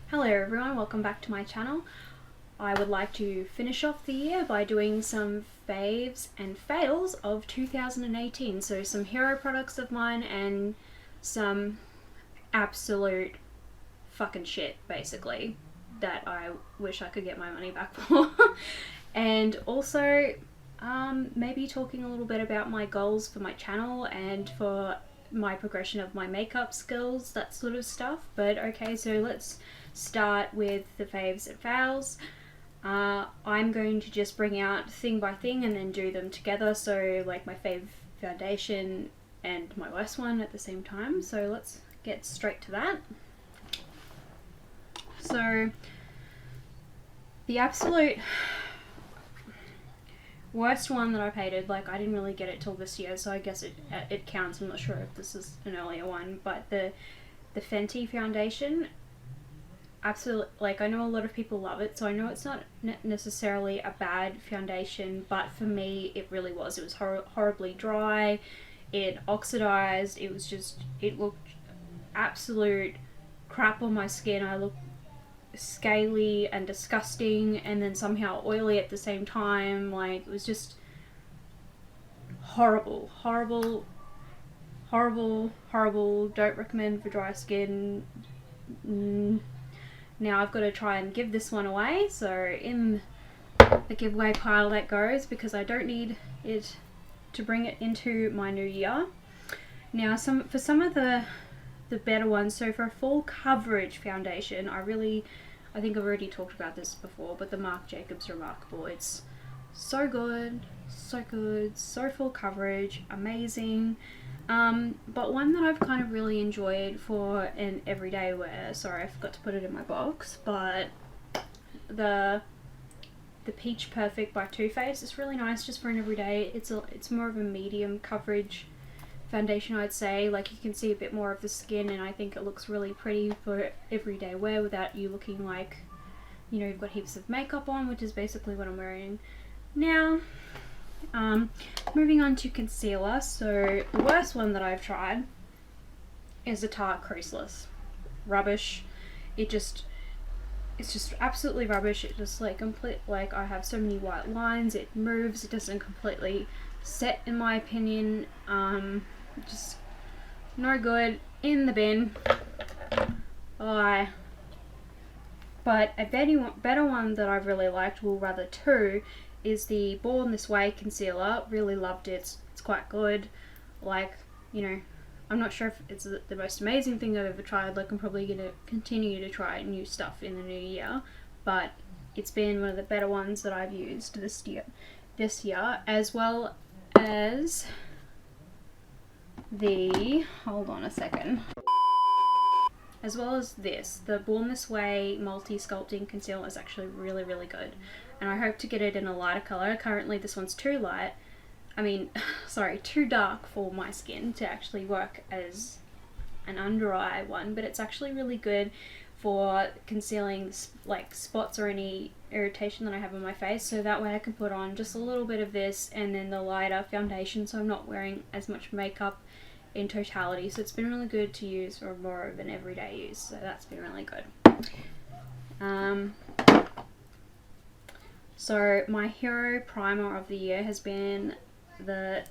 Hello everyone, welcome back to my channel. I would like to finish off the year by doing some faves and fails of 2018. So some hero products of mine and some absolute fucking shit, basically, that I wish I could get my money back for. And also maybe talking a little bit about my goals for my channel and for my progression of my makeup skills, that sort of stuff. But okay, so let's start with the faves and fails. I'm going to just bring out thing by thing and then do them together, so like my fave foundation and my worst one at the same time. So let's get straight to that. So the absolute worst one that I've hated, like I didn't really get it till this year, so I guess it counts. I'm not sure if this is an earlier one, but the Fenty foundation, absolutely, like I know a lot of people love it, so I know it's not necessarily a bad foundation, but for me it really was. It was horribly dry, it oxidized, it was just, it looked absolute crap on my skin. I looked scaly and disgusting and then somehow oily at the same time. Like, it was just horrible. Don't recommend for dry skin. Now I've got to try and give this one away, so in the giveaway pile that goes, because I don't need it to bring it into my new year. Now for some of the better ones, so for a full coverage foundation, I think I've already talked about this before, but the Marc Jacobs Remarkable, it's so good, so full coverage, amazing. But one that I've kind of really enjoyed for an everyday wear, sorry I forgot to put it in my box, but the Peach Perfect by Too Faced is really nice just for an everyday. It's more of a medium coverage foundation, I'd say. Like, you can see a bit more of the skin, and I think it looks really pretty for everyday wear without you looking like, you know, you've got heaps of makeup on, which is basically what I'm wearing now. Moving on to concealer. So the worst one that I've tried is the Tarte Creaseless. Rubbish. It's just absolutely rubbish. It just like I have so many white lines, it moves, it doesn't completely set in my opinion. Just no good, in the bin. But a better one that I've really liked, well rather two, is the Born This Way concealer. Really loved it. It's quite good. Like, you know, I'm not sure if it's the most amazing thing I've ever tried. Like, I'm probably going to continue to try new stuff in the new year, but it's been one of the better ones that I've used this year, as well as hold on a second, as well as this, the Born This Way Multi Sculpting Concealer is actually really good, and I hope to get it in a lighter color. Currently this one's too light, sorry, too dark for my skin to actually work as an under eye one, but it's actually really good for concealing like spots or any irritation that I have on my face, so that way I can put on just a little bit of this and then the lighter foundation, so I'm not wearing as much makeup in totality. So it's been really good to use for more of an everyday use, so that's been really good. So my hero primer of the year has been the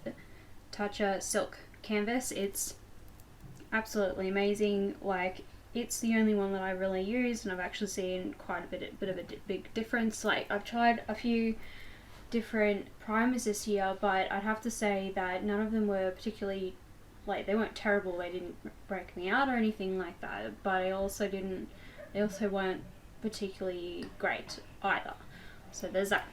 Tatcha Silk Canvas. It's absolutely amazing. Like, it's the only one that I really use, and I've actually seen quite a bit of a big difference. Like, I've tried a few different primers this year, but I'd have to say that none of them were particularly, like, they weren't terrible, they didn't break me out or anything like that, but they also weren't particularly great either. So there's that.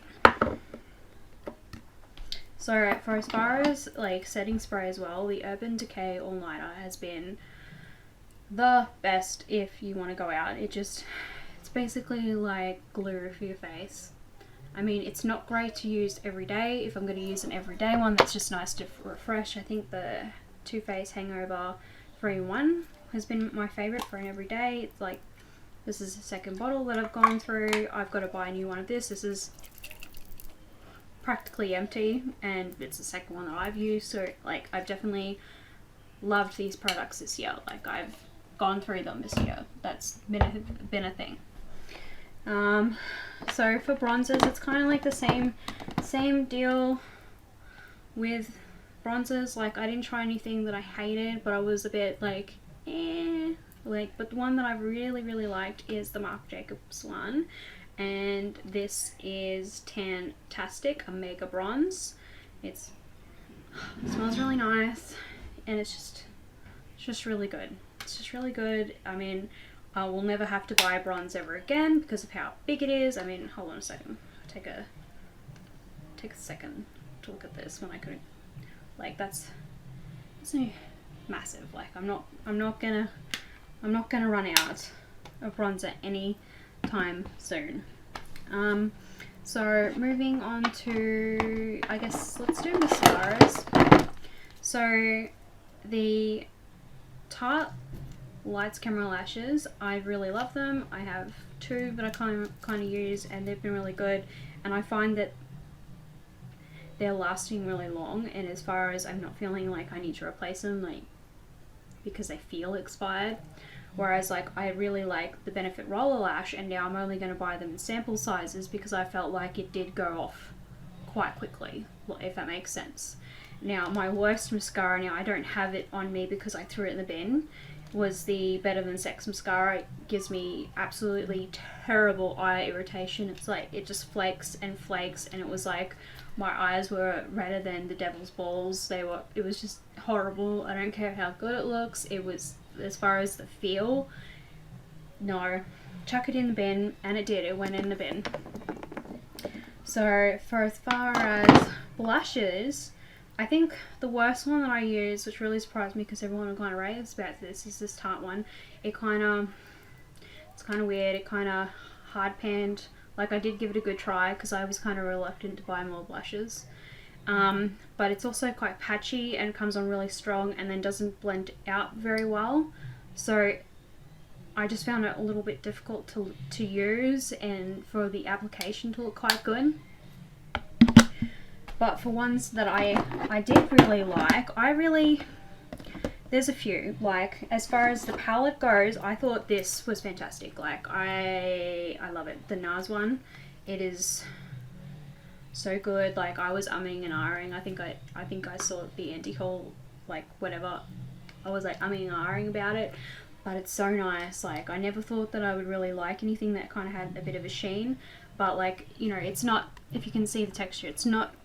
So for as far as like setting spray as well, the Urban Decay All Nighter has been the best if you want to go out. It's basically like glue for your face. I mean, it's not great to use every day. If I'm going to use an everyday one that's just nice to refresh, I think the Too Faced Hangover 3-in-1 has been my favourite for an everyday. It's like, this is the second bottle that I've gone through. I've got to buy a new one of this. This is practically empty, and it's the second one that I've used, so like I've definitely loved these products this year. Like, I've gone through them this year. That's been a thing. So for bronzers, it's kind of like the same deal with bronzers. Like, I didn't try anything that I hated, but I was a bit like, like, but the one that I really liked is the Marc Jacobs one, and this is Tantastic, a Mega Bronze. It smells really nice, and it's just really good. It's just really good. I mean, I will never have to buy a bronze ever again because of how big it is. I mean, hold on a second. Take a second to look at this when I could, like, that's massive. Like, I'm not gonna run out of bronzer any time soon. So moving on to, I guess, let's do mascaras. So the Tarte Lights Camera Lashes, I really love them. I have two that I kind of use, and they've been really good, and I find that they're lasting really long, and as far as I'm not feeling like I need to replace them, like, because they feel expired. Whereas, like, I really like the Benefit Roller Lash, and now I'm only going to buy them in sample sizes because I felt like it did go off quite quickly, if that makes sense. Now, my worst mascara, now I don't have it on me because I threw it in the bin, was the Better Than Sex mascara. It gives me absolutely terrible eye irritation. It's like, it just flakes and flakes, and it was like my eyes were redder than the devil's balls. It was just horrible. I don't care how good it looks. It was, as far as the feel, no. Chuck it in the bin, and it did. It went in the bin. So for as far as blushes, I think the worst one that I used, which really surprised me because everyone kind of raves about this, is this Tarte one. It's kind of weird. It kind of hard panned. Like, I did give it a good try because I was kind of reluctant to buy more blushes. But it's also quite patchy and comes on really strong and then doesn't blend out very well. So I just found it a little bit difficult to use, and for the application to look quite good. But for ones that I did really like, there's a few. Like, as far as the palette goes, I thought this was fantastic. Like, I love it. The NARS one, it is so good. Like, I was umming and ahhing. I think I saw the Andy haul, like, whatever. I was like umming and ahhing about it, but it's so nice. Like, I never thought that I would really like anything that kind of had a bit of a sheen, but, like, you know, it's not, if you can see the texture, it's not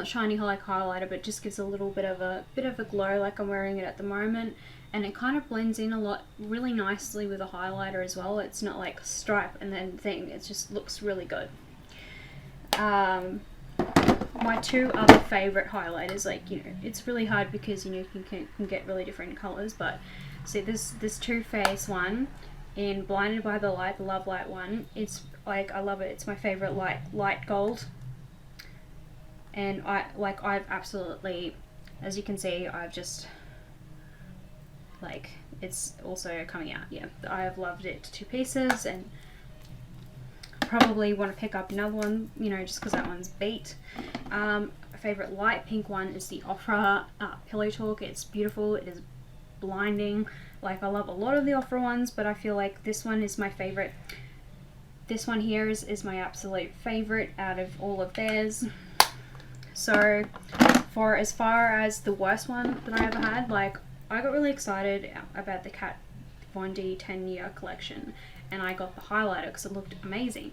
shiny like highlighter, but just gives a little bit of a glow, like I'm wearing it at the moment, and it kind of blends in a lot really nicely with a highlighter as well. It's not like stripe and then thing, it just looks really good. My two other favorite highlighters, like, you know, it's really hard because, you know, you can get really different colors, but see this Too Faced one in Blinded by the Light, the Love Light one, it's like, I love it. It's my favorite light gold. And I've absolutely, as you can see, I've just, like, it's also coming out. Yeah, I have loved it to pieces, and probably want to pick up another one, you know, just because that one's beat. A favorite light pink one is the Ofra Pillow Talk. It's beautiful. It is blinding. Like, I love a lot of the Ofra ones, but I feel like this one is my favorite. This one here is my absolute favorite out of all of theirs. So, for as far as the worst one that I ever had, like, I got really excited about the Kat Von D 10-year collection, and I got the highlighter because it looked amazing,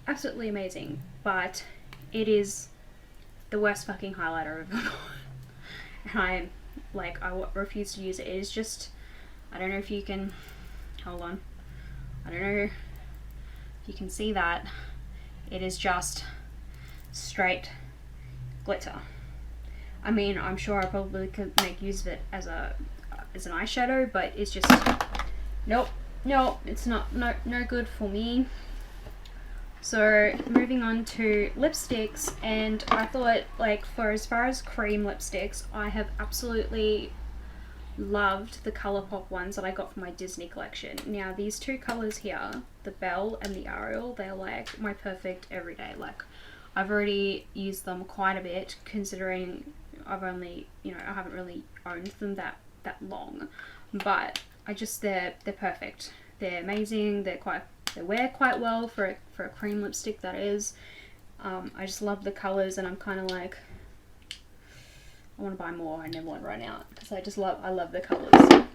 absolutely amazing, but it is the worst fucking highlighter I've ever bought. And I refuse to use it. It is just, I don't know if you can, hold on, I don't know if you can see that, it is just straight glitter. I mean, I'm sure I probably could make use of it as an eyeshadow, but it's just, nope, it's not, no good for me. So moving on to lipsticks, and I thought, like, for as far as cream lipsticks, I have absolutely loved the ColourPop ones that I got from my Disney collection. Now, these two colors here, the Belle and the Ariel, they're like my perfect everyday. Like, I've already used them quite a bit, considering I've only, you know, I haven't really owned them that long, but they're perfect. They're amazing. They wear quite well for a cream lipstick, that is. I just love the colors, and I'm kind of like, I want to buy more. I never want to run out because I love the colors.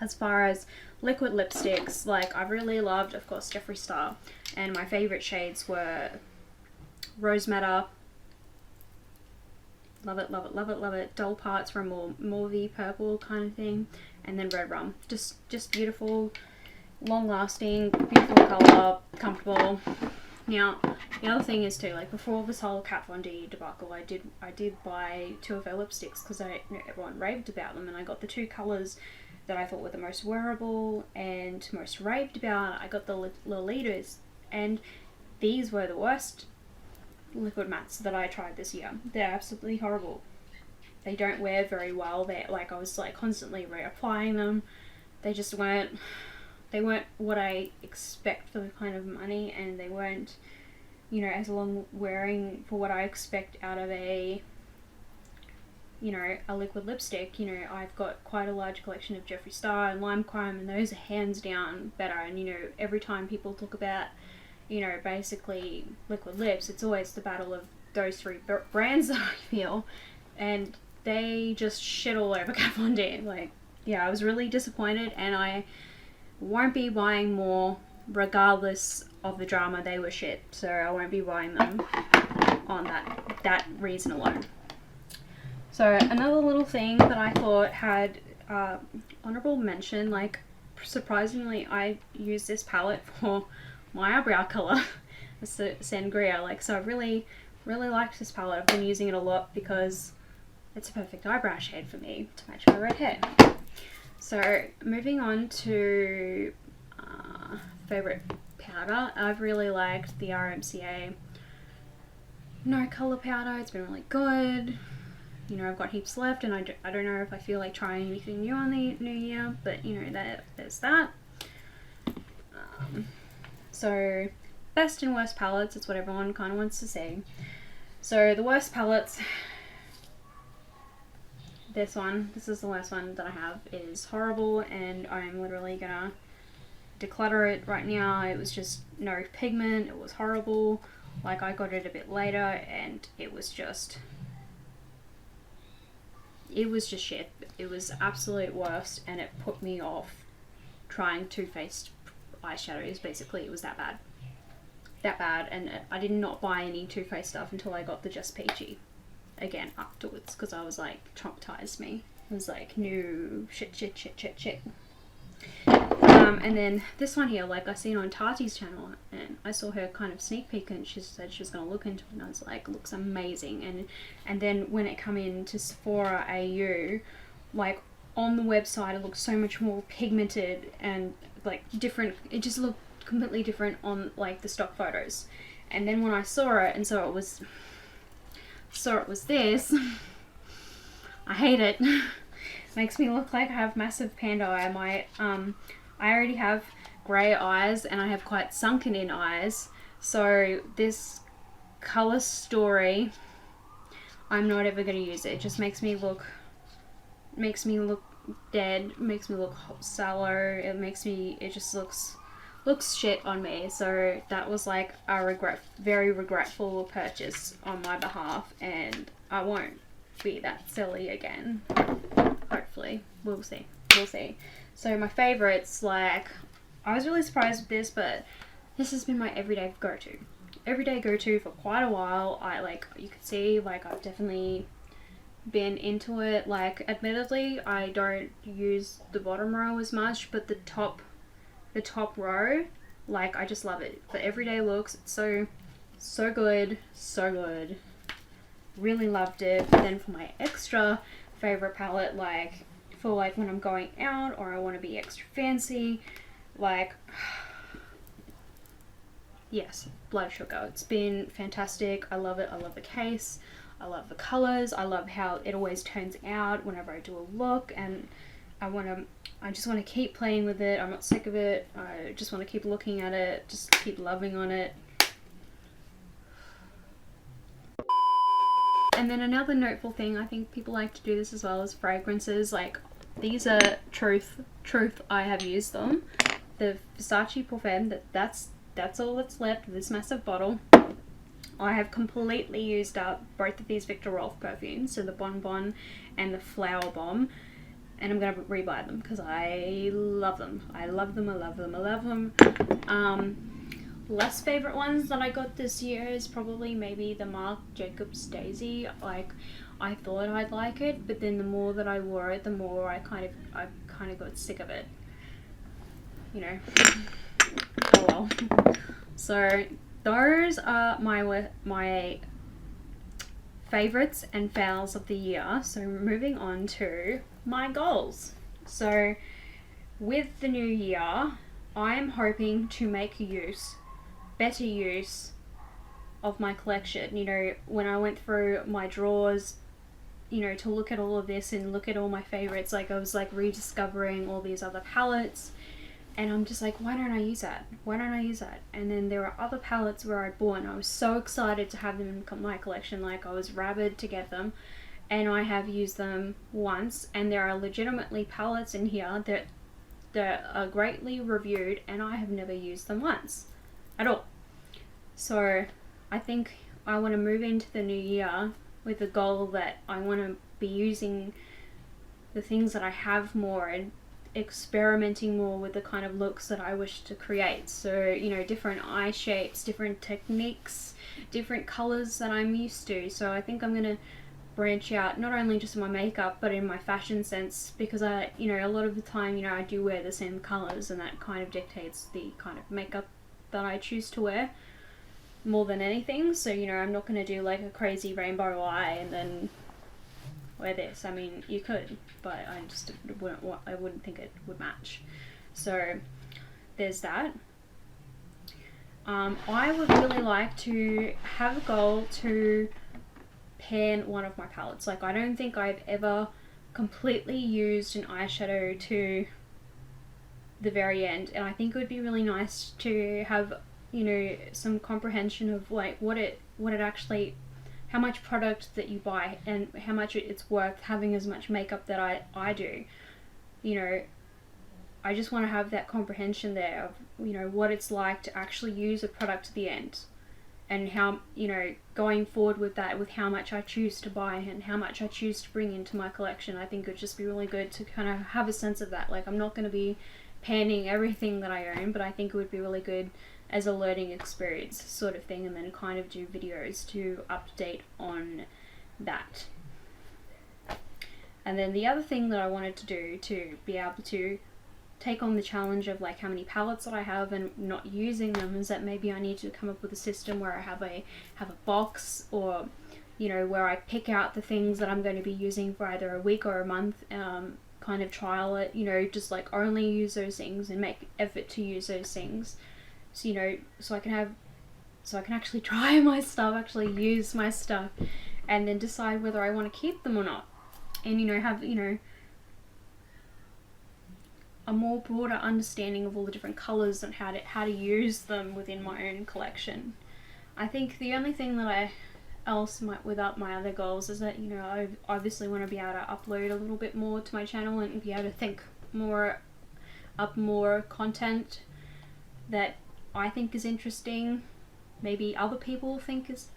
As far as liquid lipsticks, like I really loved, of course, Jeffree Star, and my favorite shades were Rose Madder, love it, love it, love it, love it. Dull Parts for a more mauvey purple kind of thing, and then Red Rum. Just beautiful, long lasting, beautiful color, comfortable. Now, the other thing is too, like before this whole Kat Von D debacle, I did buy 2 of her lipsticks because everyone raved about them, and I got the 2 colors that I thought were the most wearable and most raved about. I got the Lolitas, and these were the worst liquid mattes that I tried this year. They're absolutely horrible. They don't wear very well. They're like, I was like constantly reapplying them. They just weren't what I expect for the kind of money, and they weren't, you know, as long wearing for what I expect out of a, you know, a liquid lipstick. You know, I've got quite a large collection of Jeffree Star and Lime Crime, and those are hands down better. And you know, every time people talk about, you know, basically liquid lips, it's always the battle of those 3 brands that I feel, and they just shit all over Kat Von D. Like, yeah, I was really disappointed, and I won't be buying more regardless of the drama. They were shit, so I won't be buying them on that reason alone. So another little thing that I thought had honorable mention, like surprisingly I use this palette for my eyebrow color, it's the Sangria. Like, so I really liked this palette. I've been using it a lot because it's a perfect eyebrow shade for me to match my red hair. So moving on to favorite powder, I've really liked the RMCA No Color powder. It's been really good. You know, I've got heaps left, and I don't know if I feel like trying anything new on the new year, but you know, there's that. So best and worst palettes, it's what everyone kind of wants to see. So the worst palettes, this is the worst one that I have. It is horrible, and I'm literally gonna declutter it right now. It was just no pigment. It was horrible. Like, I got it a bit later, and it was just shit. It was absolute worst, and it put me off trying Too Faced eyeshadows. Basically, it was that bad, and I did not buy any Too Faced stuff until I got the Just Peachy again afterwards, because I was like, traumatized me. It was like, no, shit. And then this one here, like, I seen on Tati's channel, and I saw her kind of sneak peek, and she said she was going to look into it, and I was like, looks amazing. And then when it come into Sephora AU, like, on the website, it looks so much more pigmented and like different. It just looked completely different on like the stock photos. And then when I saw it and saw it was this, I hate it. Makes me look like I have massive panda eye. I already have grey eyes, and I have quite sunken in eyes, so this Color Story, I'm not ever going to use it. It just makes me look dead, makes me look sallow, it just looks shit on me. So that was like a very regretful purchase on my behalf, and I won't be that silly again. Hopefully. We'll see. So my favorites, like, I was really surprised with this, but this has been my everyday go-to for quite a while. You could see, like, I've definitely been into it. Like, admittedly, I don't use the bottom row as much, but the top row, like, I just love it for everyday looks. It's so good. Really loved it. But then for my extra favorite palette, like, for like when I'm going out or I want to be extra fancy, like, yes, Blood Sugar. It's been fantastic. I love it. I love the case. I love the colors. I love how it always turns out whenever I do a look, and I just want to keep playing with it. I'm not sick of it. I just want to keep looking at it, just keep loving on it. And then another notable thing, I think people like to do this as well, is fragrances. Like, these are truth, I have used them. The Versace Parfum, that's all that's left of this massive bottle. I have completely used up both of these Viktor Rolf perfumes, so the Bon Bon and the Flower Bomb, and I'm going to rebuy them because I love them. I love them, I love them, I love them. Less favorite ones that I got this year is probably maybe the Marc Jacobs Daisy. Like, I thought I'd like it, but then the more that I wore it, the more I kind of got sick of it. You know. Oh well. So those are my favorites and fails of the year. So moving on to my goals. So with the new year, I am hoping to make better use of my collection. You know, when I went through my drawers, you know, to look at all of this and look at all my favorites, like I was like rediscovering all these other palettes, and I'm just like, why don't I use that? Why don't I use that? And then there are other palettes where I bought, and I was so excited to have them in my collection, like I was rabid to get them, and I have used them once, and there are legitimately palettes in here that are greatly reviewed, and I have never used them once at all. So I think I want to move into the new year with the goal that I want to be using the things that I have more and experimenting more with the kind of looks that I wish to create. So, you know, different eye shapes, different techniques, different colors that I'm used to. So I think I'm going to branch out, not only just in my makeup, but in my fashion sense, because I, you know, a lot of the time, you know, I do wear the same colors, and that kind of dictates the kind of makeup that I choose to wear more than anything. So, you know, I'm not going to do like a crazy rainbow eye and then wear this. I mean, you could, but I wouldn't think it would match. So there's that. I would really like to have a goal to pan one of my palettes. Like, I don't think I've ever completely used an eyeshadow to the very end, and I think it would be really nice to have, you know, some comprehension of like what it actually, how much product that you buy and how much it's worth having as much makeup that I do. You know, I just want to have that comprehension there of, you know, what it's like to actually use a product to the end, and how, you know, going forward with that, with how much I choose to buy and how much I choose to bring into my collection. I think it would just be really good to kind of have a sense of that. Like, I'm not going to be panning everything that I own, but I think it would be really good as a learning experience sort of thing, and then kind of do videos to update on that. And then the other thing that I wanted to do to be able to take on the challenge of like how many palettes that I have and not using them is that maybe I need to come up with a system where I have a box, or, you know, where I pick out the things that I'm going to be using for either a week or a month, kind of trial it, you know, just like only use those things and make effort to use those things. So, you know, so I can actually try my stuff, actually use my stuff, and then decide whether I want to keep them or not. And, you know, have, you know, a more broader understanding of all the different colors and how to use them within my own collection. I think the only thing that without my other goals is that, you know, I obviously want to be able to upload a little bit more to my channel and be able to think up more content that I think is interesting. Maybe other people thinks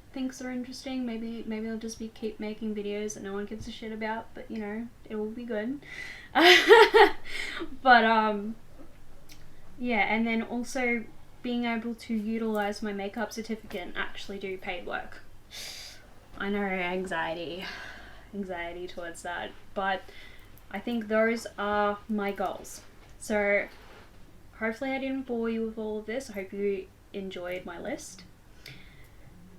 are interesting. Maybe I'll just keep making videos that no one gives a shit about, but, you know, it will be good. But yeah, and then also being able to utilize my makeup certificate and actually do paid work. I know, anxiety towards that, but I think those are my goals. So hopefully I didn't bore you with all of this. I hope you enjoyed my list.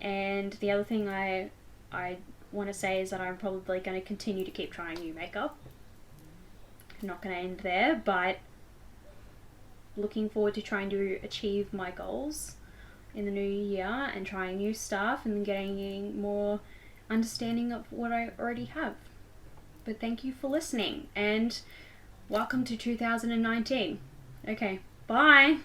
And the other thing I want to say is that I'm probably going to continue to keep trying new makeup. I'm not going to end there, but looking forward to trying to achieve my goals in the new year and trying new stuff and getting more understanding of what I already have. But thank you for listening, and welcome to 2019. Okay, bye!